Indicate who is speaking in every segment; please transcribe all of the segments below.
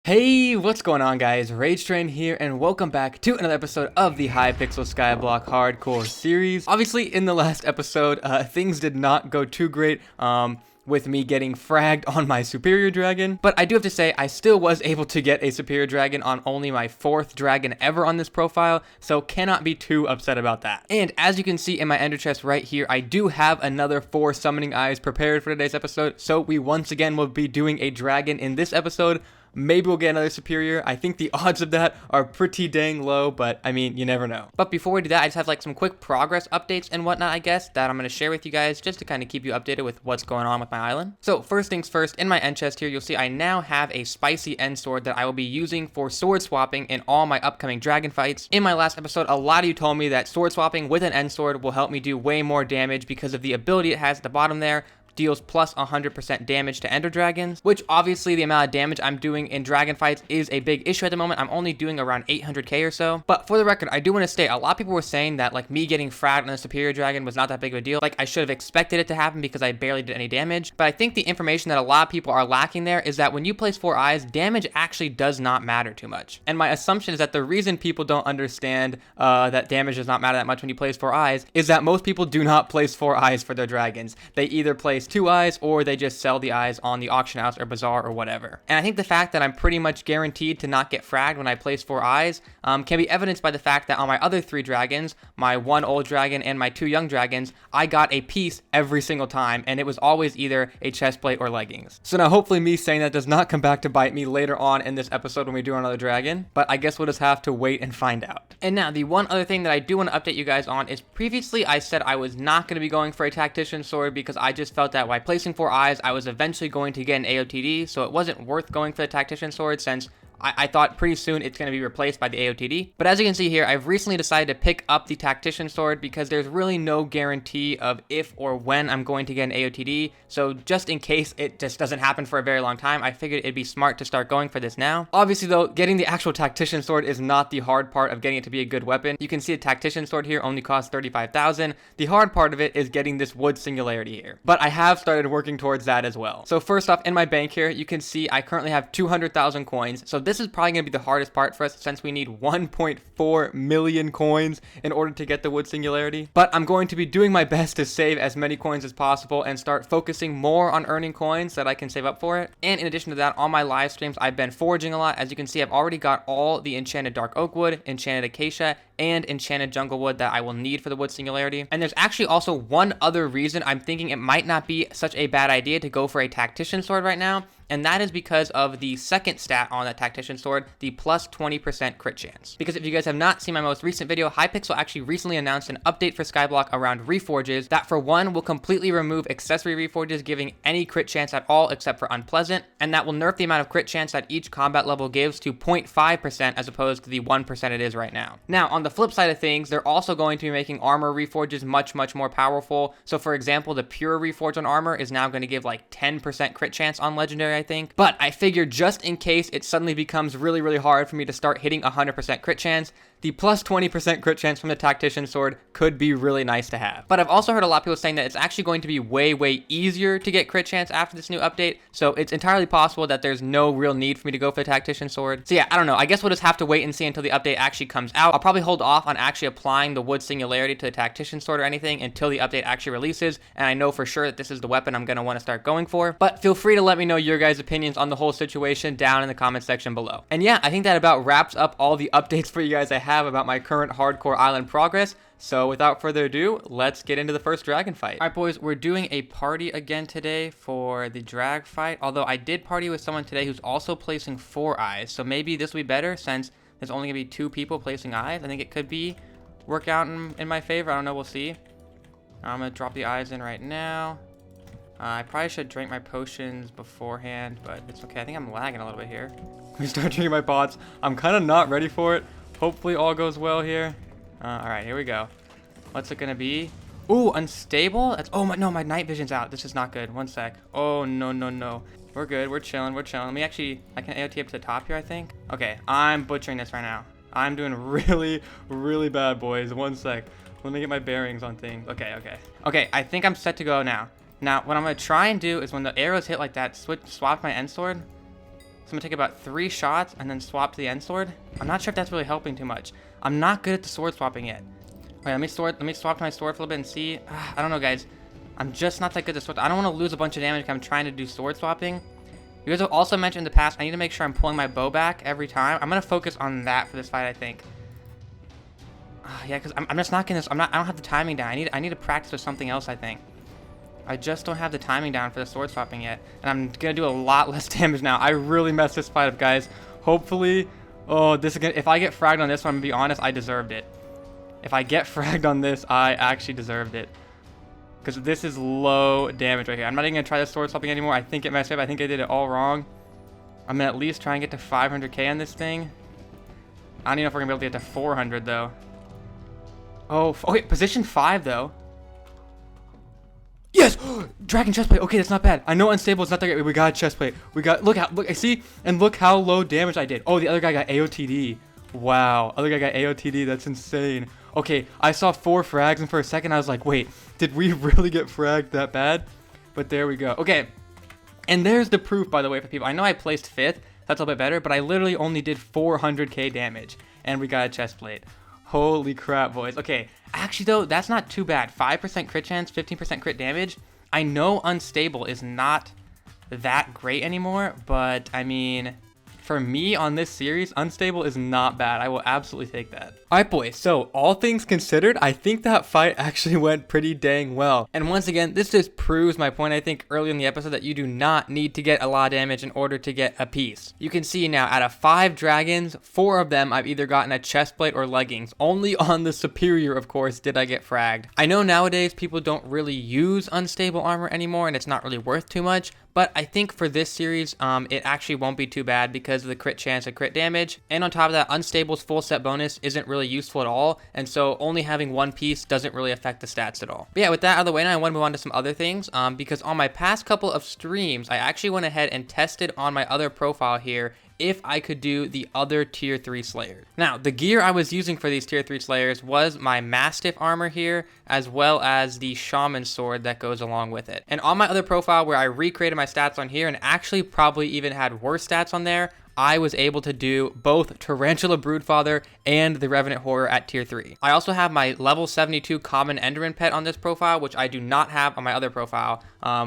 Speaker 1: Hey, what's going on guys? Ragetrain here and welcome back to another episode of the Hypixel Skyblock Hardcore series. Obviously in the last episode, things did not go too great with me getting fragged on my superior dragon, but I do have to say I still was able to get a superior dragon on only my 4th dragon ever on this profile, so cannot be too upset about that. And as you can see in my ender chest right here, I do have another 4 summoning eyes prepared for today's episode, so we once again will be doing a dragon in this episode. Maybe we'll get another superior. I think the odds of that are pretty dang low, but I mean, you never know. But before we do that, I just have like some quick progress updates and whatnot, I guess, that I'm going to share with you guys just to kind of keep you updated with what's going on with my island. So first things first, in my end chest here, you'll see I now have a spicy end sword that I will be using for sword swapping in all my upcoming dragon fights. In my last episode, a lot of you told me that sword swapping with an end sword will help me do way more damage because of the ability it has at the bottom there. Deals plus 100% damage to ender dragons, which obviously the amount of damage I'm doing in dragon fights is a big issue at the moment. I'm only doing around 800k or so. But for the record, I do want to state, a lot of people were saying that like me getting fragged on a superior dragon was not that big of a deal. Like I should have expected it to happen because I barely did any damage. But I think the information that a lot of people are lacking there is that when you place 4 eyes, damage actually does not matter too much. And my assumption is that the reason people don't understand that damage does not matter that much when you place 4 eyes is that most people do not place 4 eyes for their dragons. They either place 2 eyes or they just sell the eyes on the auction house or bazaar or whatever. And I think the fact that I'm pretty much guaranteed to not get fragged when I place 4 eyes can be evidenced by the fact that on my other 3 dragons, my 1 old dragon and my 2 young dragons, I got a piece every single time, and it was always either a chest plate or leggings. So now hopefully me saying that does not come back to bite me later on in this episode when we do another dragon, but I guess we'll just have to wait and find out. And now the one other thing that I do want to update you guys on is previously I said I was not going to be going for a Tactician Sword because I just felt that by placing 4 eyes, I was eventually going to get an AOTD, so it wasn't worth going for the Tactician Sword since I thought pretty soon it's going to be replaced by the AOTD. But as you can see here, I've recently decided to pick up the Tactician Sword because there's really no guarantee of if or when I'm going to get an AOTD. So just in case it just doesn't happen for a very long time, I figured it'd be smart to start going for this now. Obviously though, getting the actual Tactician Sword is not the hard part of getting it to be a good weapon. You can see the Tactician Sword here only costs 35,000. The hard part of it is getting this wood singularity here. But I have started working towards that as well. So first off, in my bank here, you can see I currently have 200,000 coins. So this is probably going to be the hardest part for us since we need 1.4 million coins in order to get the wood singularity. But I'm going to be doing my best to save as many coins as possible and start focusing more on earning coins so that I can save up for it. And in addition to that, on my live streams, I've been foraging a lot. As you can see, I've already got all the enchanted dark oak wood, enchanted acacia, and enchanted jungle wood that I will need for the wood singularity. And there's actually also one other reason I'm thinking it might not be such a bad idea to go for a Tactician Sword right now, and that is because of the second stat on that Tactician Sword, the plus 20% crit chance. Because if you guys have not seen my most recent video, Hypixel actually recently announced an update for Skyblock around reforges that for one will completely remove accessory reforges giving any crit chance at all except for unpleasant, and that will nerf the amount of crit chance that each combat level gives to 0.5% as opposed to the 1% it is right now. Now, on the flip side of things, they're also going to be making armor reforges much more powerful. So for example, the pure reforge on armor is now going to give like 10% crit chance on legendary, I think. But I figured just in case it suddenly becomes really hard for me to start hitting 100% crit chance, the plus 20% crit chance from the Tactician Sword could be really nice to have. But I've also heard a lot of people saying that it's actually going to be way easier to get crit chance after this new update, so it's entirely possible that there's no real need for me to go for the Tactician Sword. So yeah, I don't know, I guess we'll just have to wait and see until the update actually comes out. I'll probably hold off on actually applying the wood singularity to the Tactician Sword or anything until the update actually releases, and I know for sure that this is the weapon I'm going to want to start going for. But feel free to let me know your guys' opinions on the whole situation down in the comment section below. And yeah, I think that about wraps up all the updates for you guys I have about my current hardcore island progress. So without further ado, let's get into the first dragon fight. All right, boys, we're doing a party again today for the drag fight. Although I did party with someone today who's also placing 4 eyes. So maybe this will be better since there's only gonna be 2 people placing eyes. I think it could be work out in my favor. I don't know, we'll see. I'm gonna drop the eyes in right now. I probably should drink my potions beforehand, but it's okay. I think I'm lagging a little bit here. Let me start drinking my pots. I'm kind of not ready for it. Hopefully all goes well here. All right, here we go. What's it gonna be? Ooh, unstable? That's, oh my, no, my night vision's out. This is not good. One sec. Oh, no. We're good, we're chilling. Let me actually, I can AOT up to the top here, I think. Okay, I'm butchering this right now. I'm doing really bad, boys. One sec. Let me get my bearings on things. Okay, I think I'm set to go now. Now, what I'm going to try and do is when the arrows hit like that, swap my end sword. So I'm gonna take about 3 shots and then swap to the end sword. I'm not sure if that's really helping too much. I'm not good at the sword swapping yet. Wait, let me swap to my sword for a little bit and see. I don't know, guys. I'm just not that good at sword. I don't want to lose a bunch of damage because I'm trying to do sword swapping. You guys have also mentioned in the past, I need to make sure I'm pulling my bow back every time. I'm gonna focus on that for this fight, I think. Yeah, because I'm just not getting this. I don't have the timing down. I need to practice with something else, I think. I just don't have the timing down for the sword swapping yet. And I'm gonna do a lot less damage now. I really messed this fight up, guys. Hopefully, if I get fragged on this one, I'm gonna be honest, I deserved it. If I get fragged on this, I actually deserved it. Because this is low damage right here. I'm not even gonna try the sword swapping anymore. I think it messed up. I think I did it all wrong. I'm gonna at least try and get to 500k on this thing. I don't even know if we're gonna be able to get to 400 though. Oh, okay, position 5 though. Yes! Dragon chestplate. Okay, that's not bad. I know unstable is not that great. We got a chestplate. Look, I see, and look how low damage I did. Oh, the other guy got AOTD. Wow, other guy got AOTD. That's insane. Okay, I saw 4 frags, and for a second I was like, wait, did we really get fragged that bad? But there we go. Okay, and there's the proof, by the way, for people. I know I placed 5th. That's a little bit better, but I literally only did 400k damage, and we got a chestplate. Holy crap, boys. Okay, actually, though, that's not too bad. 5% crit chance, 15% crit damage. I know unstable is not that great anymore, but, I mean, for me on this series, unstable is not bad. I will absolutely take that. Alright, boys, so all things considered, I think that fight actually went pretty dang well. And once again, this just proves my point, I think, earlier in the episode that you do not need to get a lot of damage in order to get a piece. You can see now, out of 5 dragons, 4 of them I've either gotten a chestplate or leggings. Only on the superior, of course, did I get fragged. I know nowadays people don't really use unstable armor anymore, and it's not really worth too much, but I think for this series, it actually won't be too bad because of the crit chance and crit damage. And on top of that, unstable's full set bonus isn't really useful at all, and so only having 1 piece doesn't really affect the stats at all. But yeah, with that out of the way now, I want to move on to some other things, because on my past couple of streams, I actually went ahead and tested on my other profile here if I could do the other tier 3 slayers. Now, the gear I was using for these tier 3 slayers was my mastiff armor here, as well as the shaman sword that goes along with it. And on my other profile where I recreated my stats on here and actually probably even had worse stats on there, I was able to do both Tarantula Broodfather and the Revenant Horror at tier 3. I also have my level 72 common Enderman pet on this profile, which I do not have on my other profile,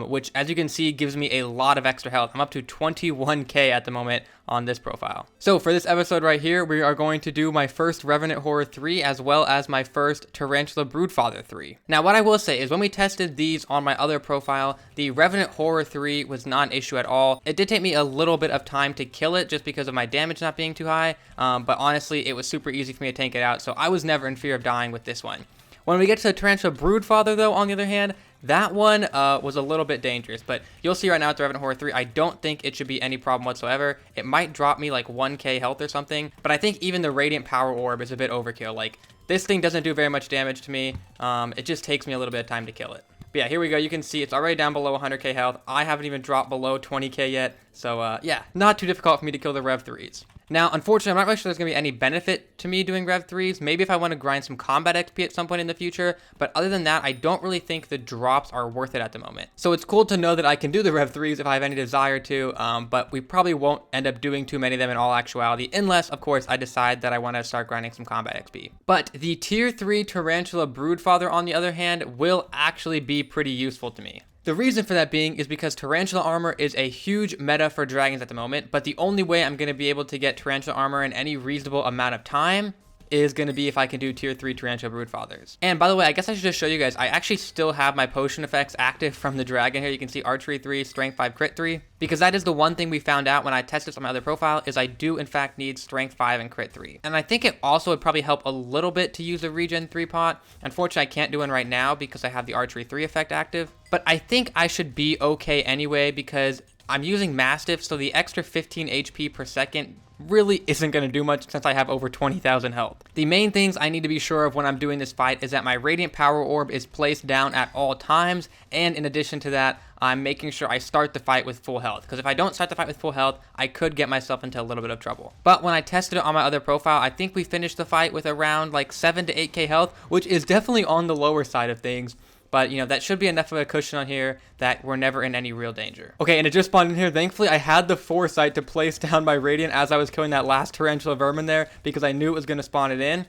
Speaker 1: which as you can see gives me a lot of extra health. I'm up to 21k at the moment on this profile. So for this episode right here, we are going to do my first Revenant Horror 3 as well as my first Tarantula Broodfather 3. Now what I will say is when we tested these on my other profile, the Revenant Horror 3 was not an issue at all. It did take me a little bit of time to kill it just because of my damage not being too high, but honestly it was super easy for me to tank it out, so I was never in fear of dying with this one. When we get to the Tarantula Broodfather though, on the other hand, that one was a little bit dangerous, but you'll see right now with the Revenant Horror 3, I don't think it should be any problem whatsoever. It might drop me like 1k health or something, but I think even the Radiant Power Orb is a bit overkill. Like, this thing doesn't do very much damage to me. It just takes me a little bit of time to kill it. But yeah, here we go. You can see it's already down below 100k health. I haven't even dropped below 20k yet, so yeah, not too difficult for me to kill the Rev 3s. Now, unfortunately, I'm not really sure there's going to be any benefit to me doing Rev 3s. Maybe if I want to grind some combat XP at some point in the future. But other than that, I don't really think the drops are worth it at the moment. So it's cool to know that I can do the Rev 3s if I have any desire to. But we probably won't end up doing too many of them in all actuality. Unless, of course, I decide that I want to start grinding some combat XP. But the Tier 3 Tarantula Broodfather, on the other hand, will actually be pretty useful to me. The reason for that being is because Tarantula Armor is a huge meta for dragons at the moment, but the only way I'm going to be able to get Tarantula Armor in any reasonable amount of time is going to be if I can do tier 3 Tarantula Broodfathers. And by the way, I guess I should just show you guys, I actually still have my potion effects active from the dragon here. You can see Archery 3, Strength 5, Crit 3, because that is the one thing we found out when I tested this on my other profile, is I do in fact need Strength 5 and Crit 3. And I think it also would probably help a little bit to use a Regen 3 pot. Unfortunately, I can't do one right now because I have the Archery 3 effect active. But I think I should be okay anyway because I'm using Mastiff, so the extra 15 HP per second really isn't going to do much since I have over 20,000 health. The main things I need to be sure of when I'm doing this fight is that my Radiant Power Orb is placed down at all times, and in addition to that, I'm making sure I start the fight with full health, because if I don't start the fight with full health, I could get myself into a little bit of trouble. But when I tested it on my other profile, I think we finished the fight with around like 7 to 8k health, which is definitely on the lower side of things. But, you know, that should be enough of a cushion on here that we're never in any real danger. Okay, and it just spawned in here. Thankfully, I had the foresight to place down my Radiant as I was killing that last Tarantula Vermin there because I knew it was going to spawn it in.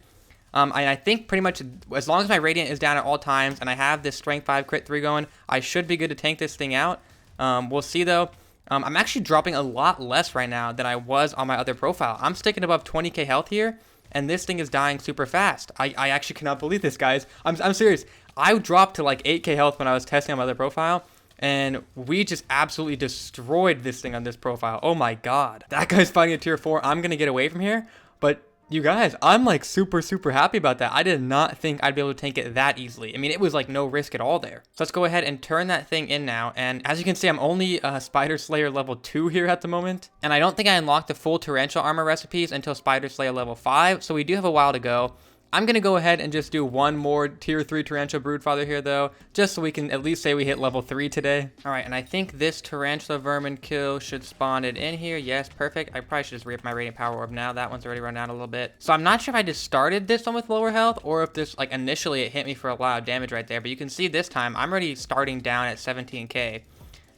Speaker 1: And I think pretty much as long as my Radiant is down at all times and I have this Strength 5 Crit 3 going, I should be good to tank this thing out. We'll see, though. I'm actually dropping a lot less right now than I was on my other profile. I'm sticking above 20k health here, and this thing is dying super fast. I actually cannot believe this, guys. I'm serious. I dropped to like 8k health when I was testing on my other profile, and we just absolutely destroyed this thing on this profile. Oh my god. That guy's fighting a tier 4. I'm going to get away from here, but you guys, I'm like super happy about that. I did not think I'd be able to tank it that easily. I mean, it was like no risk at all there. So let's go ahead and turn that thing in now. And as you can see, I'm only Spider Slayer level 2 here at the moment. And I don't think I unlocked the full Tarantula armor recipes until Spider Slayer level 5. So we do have a while to go. I'm going to go ahead and just do one more tier 3 Tarantula Broodfather here, though, just so we can at least say we hit level 3 today. All right, and I think this Tarantula Vermin kill should spawn it in here. Yes, perfect. I probably should just re-up my Radiant Power Orb now. That one's already run out a little bit. So I'm not sure if I just started this one with lower health or if this, like, initially it hit me for a lot of damage right there. But you can see this time I'm already starting down at 17k.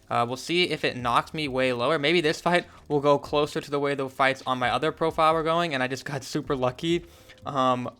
Speaker 1: We'll see if it knocks me way lower. Maybe this fight will go closer to the way the fights on my other profile were going, and I just got super lucky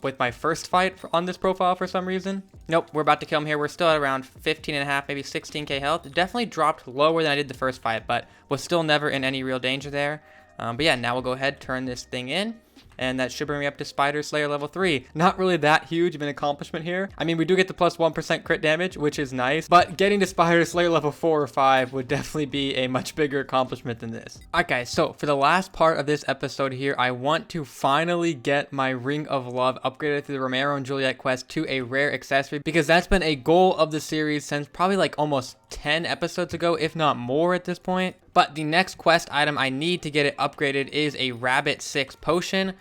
Speaker 1: with my first fight on this profile for some reason. Nope, we're about to kill him here. We're still at around 15.5, maybe 16k health. Definitely dropped lower than I did the first fight, but was still never in any real danger there. But yeah, now we'll go ahead, turn this thing in. And that should bring me up to Spider Slayer level 3. Not really that huge of an accomplishment here. I mean, we do get the plus 1% crit damage, which is nice. But getting to Spider Slayer level 4 or 5 would definitely be a much bigger accomplishment than this. Alright guys, so for the last part of this episode here, I want to finally get my Ring of Love upgraded through the Romero and Juliet quest to a rare accessory. Because that's been a goal of the series since probably like almost 10 episodes ago, if not more at this point. But the next quest item I need to get it upgraded is a Rabbit 6 potion,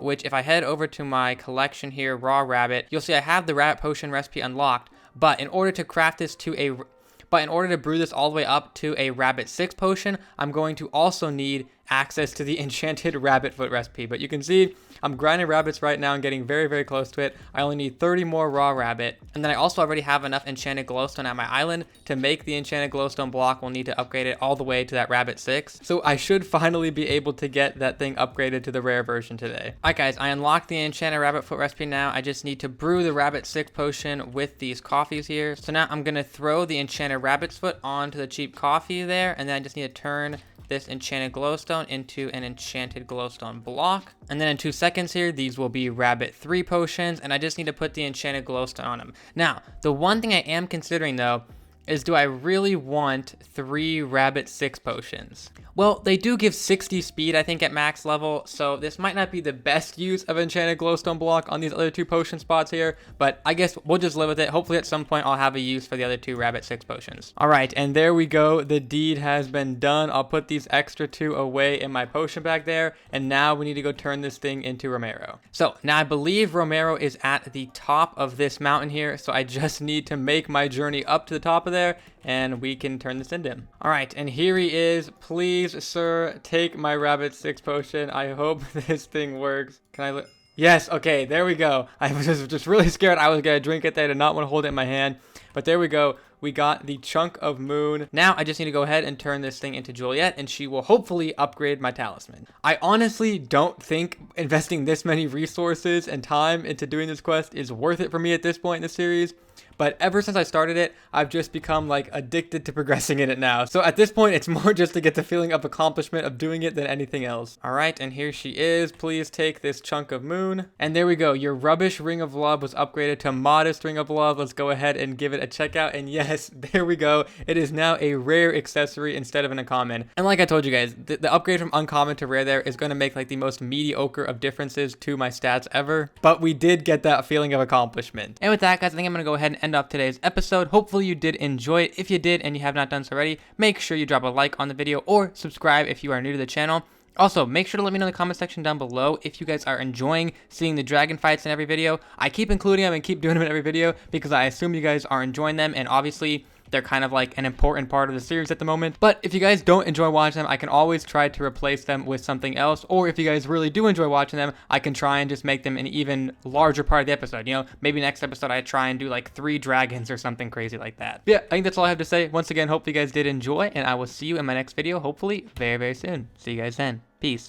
Speaker 1: which if I head over to my collection here, Raw Rabbit, you'll see I have the Rabbit potion recipe unlocked. But in order to craft this in order to brew this all the way up to a Rabbit 6 potion, I'm going to also need access to the enchanted rabbit foot recipe. But you can see I'm grinding rabbits right now and getting very close to it. I only need 30 more raw rabbit, and then I also already have enough enchanted glowstone at my island to make the enchanted glowstone block. We'll need to upgrade it all the way to that rabbit 6, so I should finally be able to get that thing upgraded to the rare version today. Alright guys, I unlocked the enchanted rabbit foot recipe now. I just need to brew the rabbit 6 potion with these coffees here. So now I'm gonna throw the enchanted rabbit's foot onto the cheap coffee there, and then I just need to turn this enchanted glowstone into an enchanted glowstone block. And then in 2 seconds here, these will be rabbit 3 potions, and I just need to put the enchanted glowstone on them. Now, the one thing I am considering though is, do I really want 3 rabbit 6 potions? Well, they do give 60 speed, I think, at max level, so this might not be the best use of enchanted glowstone block on these other 2 potion spots here, but I guess we'll just live with it. Hopefully at some point I'll have a use for the other 2 rabbit 6 potions. Alright, and there we go. The deed has been done. I'll put these extra 2 away in my potion bag there, and now we need to go turn this thing into Romero. So now I believe Romero is at the top of this mountain here, so I just need to make my journey up to the top of there, and we can turn this into him. Alright, and here he is. Please, sir, take my rabbit 6 potion. I hope this thing works. Can I Yes, okay, there we go. I was just really scared I was gonna drink it there. I did not want to hold it in my hand, but there we go. We got the chunk of moon. Now I just need to go ahead and turn this thing into Juliet, and she will hopefully upgrade my talisman. I honestly don't think investing this many resources and time into doing this quest is worth it for me at this point in the series. But ever since I started it, I've just become like addicted to progressing in it now. So at this point, it's more just to get the feeling of accomplishment of doing it than anything else. All right, and here she is. Please take this chunk of moon. And there we go. Your rubbish Ring of Love was upgraded to modest Ring of Love. Let's go ahead and give it a checkout. And yes, there we go. It is now a rare accessory instead of an uncommon. And like I told you guys, the upgrade from uncommon to rare there is going to make like the most mediocre of differences to my stats ever. But we did get that feeling of accomplishment. And with that, guys, I think I'm going to go ahead and end up today's episode. Hopefully you did enjoy it. If you did and you have not done so already, make sure you drop a like on the video or subscribe if you are new to the channel. Also, make sure to let me know in the comment section down below if you guys are enjoying seeing the dragon fights in every video. I keep including them and keep doing them in every video because I assume you guys are enjoying them, and obviously they're kind of like an important part of the series at the moment. But if you guys don't enjoy watching them, I can always try to replace them with something else. Or if you guys really do enjoy watching them, I can try and just make them an even larger part of the episode. You know, maybe next episode I try and do like 3 dragons or something crazy like that. But yeah, I think that's all I have to say. Once again, hopefully you guys did enjoy, and I will see you in my next video, hopefully very, very soon. See you guys then. Peace.